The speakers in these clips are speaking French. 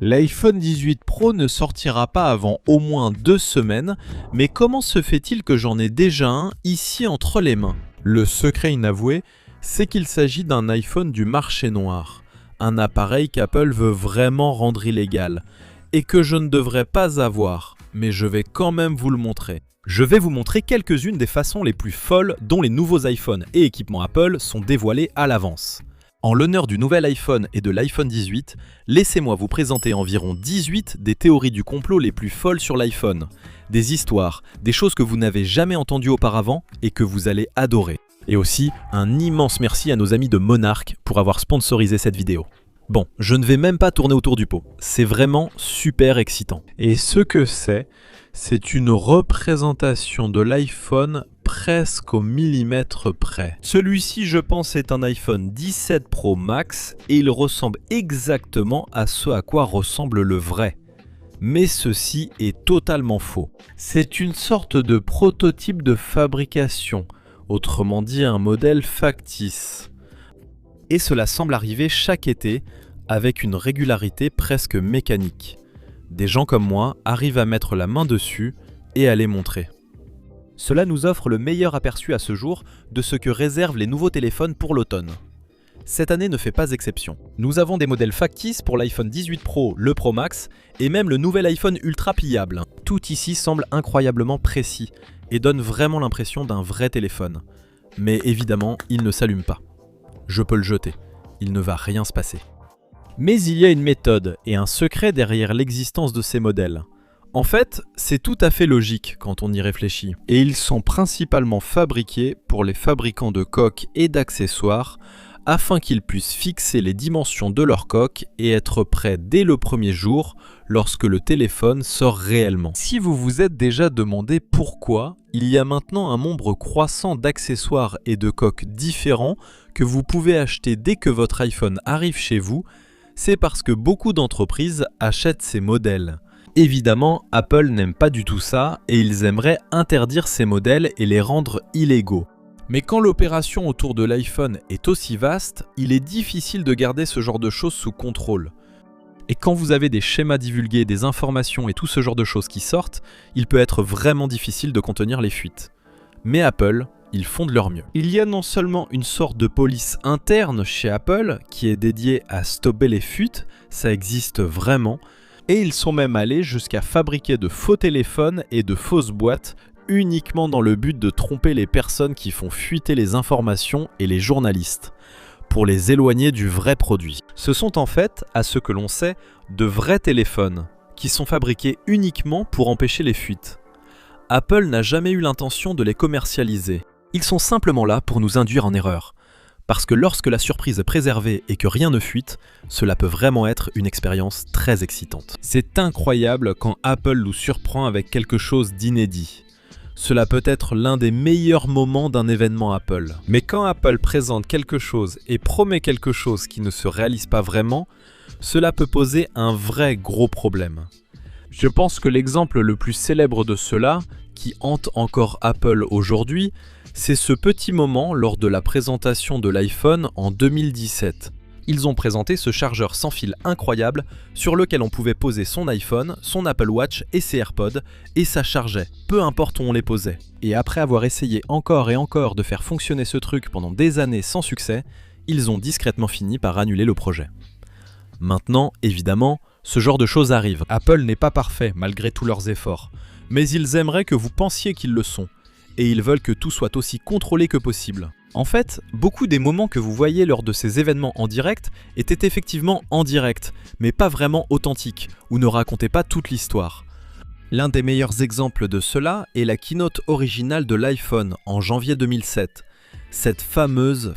L'iPhone 18 Pro ne sortira pas avant au moins 2 semaines, mais comment se fait-il que j'en ai déjà un ici entre les mains? Le secret inavoué, c'est qu'il s'agit d'un iPhone du marché noir, un appareil qu'Apple veut vraiment rendre illégal, et que je ne devrais pas avoir, mais je vais quand même vous le montrer. Je vais vous montrer quelques-unes des façons les plus folles dont les nouveaux iPhones et équipements Apple sont dévoilés à l'avance. En l'honneur du nouvel iPhone et de l'iPhone 18, laissez-moi vous présenter environ 18 des théories du complot les plus folles sur l'iPhone. Des histoires, des choses que vous n'avez jamais entendues auparavant et que vous allez adorer. Et aussi, un immense merci à nos amis de Monarch pour avoir sponsorisé cette vidéo. Bon, je ne vais même pas tourner autour du pot, c'est vraiment super excitant. Et ce que c'est une représentation de l'iPhone presque au millimètre près. Celui-ci, je pense, est un iPhone 17 Pro Max et il ressemble exactement à ce à quoi ressemble le vrai. Mais ceci est totalement faux. C'est une sorte de prototype de fabrication, autrement dit un modèle factice. Et cela semble arriver chaque été avec une régularité presque mécanique. Des gens comme moi arrivent à mettre la main dessus et à les montrer. Cela nous offre le meilleur aperçu à ce jour de ce que réservent les nouveaux téléphones pour l'automne. Cette année ne fait pas exception. Nous avons des modèles factices pour l'iPhone 18 Pro, le Pro Max et même le nouvel iPhone ultra pliable. Tout ici semble incroyablement précis et donne vraiment l'impression d'un vrai téléphone. Mais évidemment, il ne s'allume pas. Je peux le jeter, il ne va rien se passer. Mais il y a une méthode et un secret derrière l'existence de ces modèles. En fait, c'est tout à fait logique quand on y réfléchit. Et ils sont principalement fabriqués pour les fabricants de coques et d'accessoires afin qu'ils puissent fixer les dimensions de leur coque et être prêts dès le premier jour lorsque le téléphone sort réellement. Si vous vous êtes déjà demandé pourquoi, il y a maintenant un nombre croissant d'accessoires et de coques différents que vous pouvez acheter dès que votre iPhone arrive chez vous, c'est parce que beaucoup d'entreprises achètent ces modèles. Évidemment, Apple n'aime pas du tout ça et ils aimeraient interdire ces modèles et les rendre illégaux. Mais quand l'opération autour de l'iPhone est aussi vaste, il est difficile de garder ce genre de choses sous contrôle. Et quand vous avez des schémas divulgués, des informations et tout ce genre de choses qui sortent, il peut être vraiment difficile de contenir les fuites. Mais Apple, ils font de leur mieux. Il y a non seulement une sorte de police interne chez Apple qui est dédiée à stopper les fuites, ça existe vraiment, et ils sont même allés jusqu'à fabriquer de faux téléphones et de fausses boîtes uniquement dans le but de tromper les personnes qui font fuiter les informations et les journalistes, pour les éloigner du vrai produit. Ce sont en fait, à ce que l'on sait, de vrais téléphones, qui sont fabriqués uniquement pour empêcher les fuites. Apple n'a jamais eu l'intention de les commercialiser. Ils sont simplement là pour nous induire en erreur. Parce que lorsque la surprise est préservée et que rien ne fuite, cela peut vraiment être une expérience très excitante. C'est incroyable quand Apple nous surprend avec quelque chose d'inédit. Cela peut être l'un des meilleurs moments d'un événement Apple. Mais quand Apple présente quelque chose et promet quelque chose qui ne se réalise pas vraiment, cela peut poser un vrai gros problème. Je pense que l'exemple le plus célèbre de cela, qui hante encore Apple aujourd'hui, c'est ce petit moment lors de la présentation de l'iPhone en 2017. Ils ont présenté ce chargeur sans fil incroyable sur lequel on pouvait poser son iPhone, son Apple Watch et ses AirPods et ça chargeait, peu importe où on les posait. Et après avoir essayé encore et encore de faire fonctionner ce truc pendant des années sans succès, ils ont discrètement fini par annuler le projet. Maintenant, évidemment, ce genre de choses arrive. Apple n'est pas parfait malgré tous leurs efforts, mais ils aimeraient que vous pensiez qu'ils le sont. Et ils veulent que tout soit aussi contrôlé que possible. En fait, beaucoup des moments que vous voyez lors de ces événements en direct étaient effectivement en direct, mais pas vraiment authentiques, ou ne racontaient pas toute l'histoire. L'un des meilleurs exemples de cela est la keynote originale de l'iPhone en janvier 2007. Cette fameuse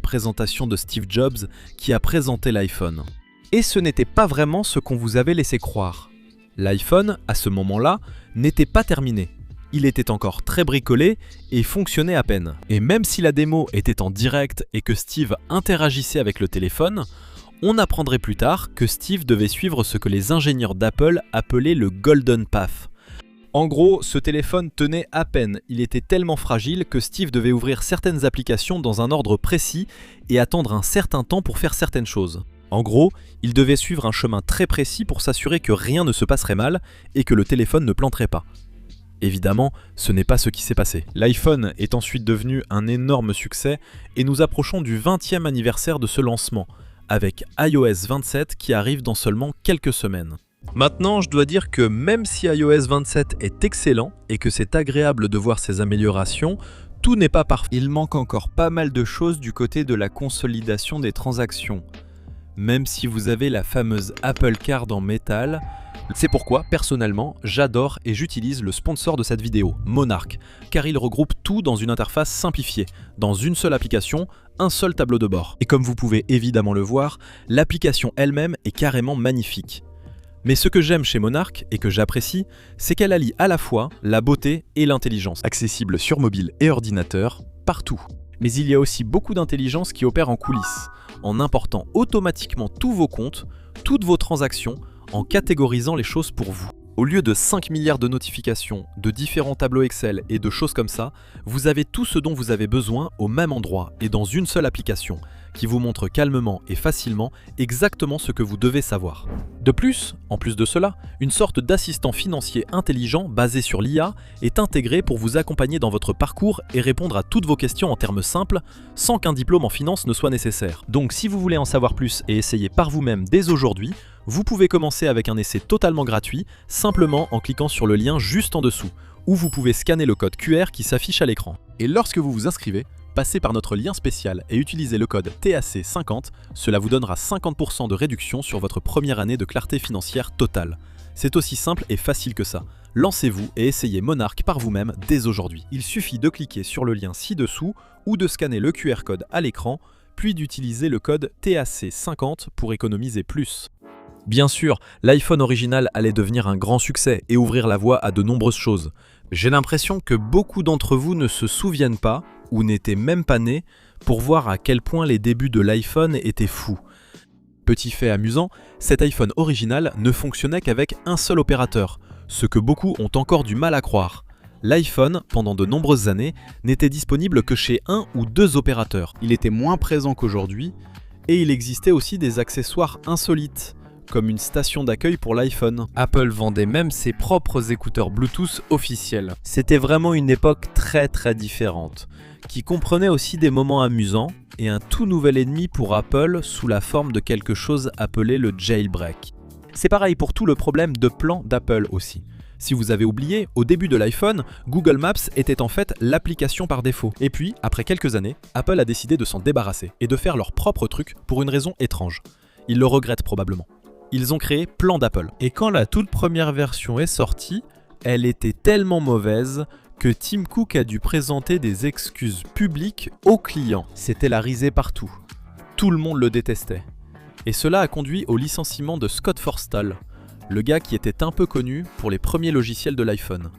présentation de Steve Jobs qui a présenté l'iPhone. Et ce n'était pas vraiment ce qu'on vous avait laissé croire. L'iPhone, à ce moment-là, n'était pas terminé. Il était encore très bricolé et fonctionnait à peine. Et même si la démo était en direct et que Steve interagissait avec le téléphone, on apprendrait plus tard que Steve devait suivre ce que les ingénieurs d'Apple appelaient le Golden Path. En gros, ce téléphone tenait à peine, il était tellement fragile que Steve devait ouvrir certaines applications dans un ordre précis et attendre un certain temps pour faire certaines choses. En gros, il devait suivre un chemin très précis pour s'assurer que rien ne se passerait mal et que le téléphone ne planterait pas. Évidemment, ce n'est pas ce qui s'est passé. L'iPhone est ensuite devenu un énorme succès et nous approchons du 20e anniversaire de ce lancement, avec iOS 27 qui arrive dans seulement quelques semaines. Maintenant, je dois dire que même si iOS 27 est excellent et que c'est agréable de voir ses améliorations, tout n'est pas parfait. Il manque encore pas mal de choses du côté de la consolidation des transactions. Même si vous avez la fameuse Apple Card en métal, c'est pourquoi, personnellement, j'adore et j'utilise le sponsor de cette vidéo, Monarch, car il regroupe tout dans une interface simplifiée, dans une seule application, un seul tableau de bord. Et comme vous pouvez évidemment le voir, l'application elle-même est carrément magnifique. Mais ce que j'aime chez Monarch et que j'apprécie, c'est qu'elle allie à la fois la beauté et l'intelligence, accessible sur mobile et ordinateur, partout. Mais il y a aussi beaucoup d'intelligence qui opère en coulisses, en important automatiquement tous vos comptes, toutes vos transactions, en catégorisant les choses pour vous. Au lieu de 5 milliards de notifications, de différents tableaux Excel et de choses comme ça, vous avez tout ce dont vous avez besoin au même endroit et dans une seule application, qui vous montre calmement et facilement exactement ce que vous devez savoir. De plus, en plus de cela, une sorte d'assistant financier intelligent basé sur l'IA est intégré pour vous accompagner dans votre parcours et répondre à toutes vos questions en termes simples, sans qu'un diplôme en finance ne soit nécessaire. Donc si vous voulez en savoir plus et essayer par vous-même dès aujourd'hui, vous pouvez commencer avec un essai totalement gratuit, simplement en cliquant sur le lien juste en dessous, où vous pouvez scanner le code QR qui s'affiche à l'écran. Et lorsque vous vous inscrivez, passez par notre lien spécial et utilisez le code TAC50, cela vous donnera 50% de réduction sur votre première année de clarté financière totale. C'est aussi simple et facile que ça. Lancez-vous et essayez Monarch par vous-même dès aujourd'hui. Il suffit de cliquer sur le lien ci-dessous ou de scanner le QR code à l'écran, puis d'utiliser le code TAC50 pour économiser plus. Bien sûr, l'iPhone original allait devenir un grand succès et ouvrir la voie à de nombreuses choses. J'ai l'impression que beaucoup d'entre vous ne se souviennent pas, ou n'étaient même pas nés, pour voir à quel point les débuts de l'iPhone étaient fous. Petit fait amusant, cet iPhone original ne fonctionnait qu'avec un seul opérateur, ce que beaucoup ont encore du mal à croire. L'iPhone, pendant de nombreuses années, n'était disponible que chez un ou deux opérateurs. Il était moins présent qu'aujourd'hui, et il existait aussi des accessoires insolites, comme une station d'accueil pour l'iPhone. Apple vendait même ses propres écouteurs Bluetooth officiels. C'était vraiment une époque très différente, qui comprenait aussi des moments amusants et un tout nouvel ennemi pour Apple sous la forme de quelque chose appelé le jailbreak. C'est pareil pour tout le problème de plan d'Apple aussi. Si vous avez oublié, au début de l'iPhone, Google Maps était en fait l'application par défaut. Et puis, après quelques années, Apple a décidé de s'en débarrasser et de faire leur propre truc pour une raison étrange. Ils le regrettent probablement. Ils ont créé Plan d'Apple. Et quand la toute première version est sortie, elle était tellement mauvaise que Tim Cook a dû présenter des excuses publiques aux clients. C'était la risée partout. Tout le monde le détestait. Et cela a conduit au licenciement de Scott Forstall, le gars qui était un peu connu pour les premiers logiciels de l'iPhone.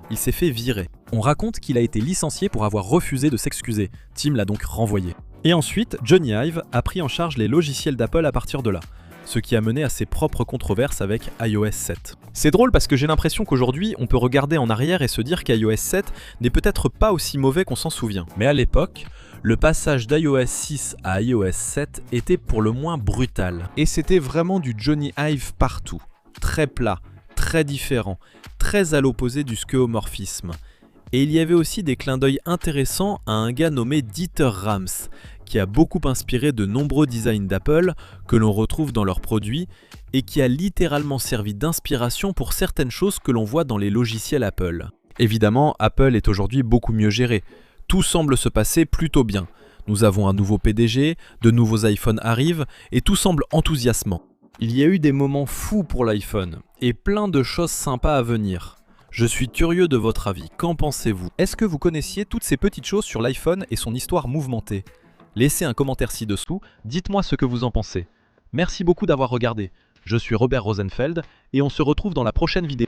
Il s'est fait virer. On raconte qu'il a été licencié pour avoir refusé de s'excuser. Tim l'a donc renvoyé. Et ensuite, Johnny Ive a pris en charge les logiciels d'Apple à partir de là, ce qui a mené à ses propres controverses avec iOS 7. C'est drôle parce que j'ai l'impression qu'aujourd'hui, on peut regarder en arrière et se dire qu'iOS 7 n'est peut-être pas aussi mauvais qu'on s'en souvient. Mais à l'époque, le passage d'iOS 6 à iOS 7 était pour le moins brutal. Et c'était vraiment du Johnny Ive partout. Très plat, très différent, très à l'opposé du skeuomorphisme. Et il y avait aussi des clins d'œil intéressants à un gars nommé Dieter Rams, qui a beaucoup inspiré de nombreux designs d'Apple que l'on retrouve dans leurs produits et qui a littéralement servi d'inspiration pour certaines choses que l'on voit dans les logiciels Apple. Évidemment, Apple est aujourd'hui beaucoup mieux géré. Tout semble se passer plutôt bien. Nous avons un nouveau PDG, de nouveaux iPhones arrivent et tout semble enthousiasmant. Il y a eu des moments fous pour l'iPhone et plein de choses sympas à venir. Je suis curieux de votre avis, qu'en pensez-vous? Est-ce que vous connaissiez toutes ces petites choses sur l'iPhone et son histoire mouvementée? Laissez un commentaire ci-dessous, dites-moi ce que vous en pensez. Merci beaucoup d'avoir regardé. Je suis Robert Rosenfeld et on se retrouve dans la prochaine vidéo.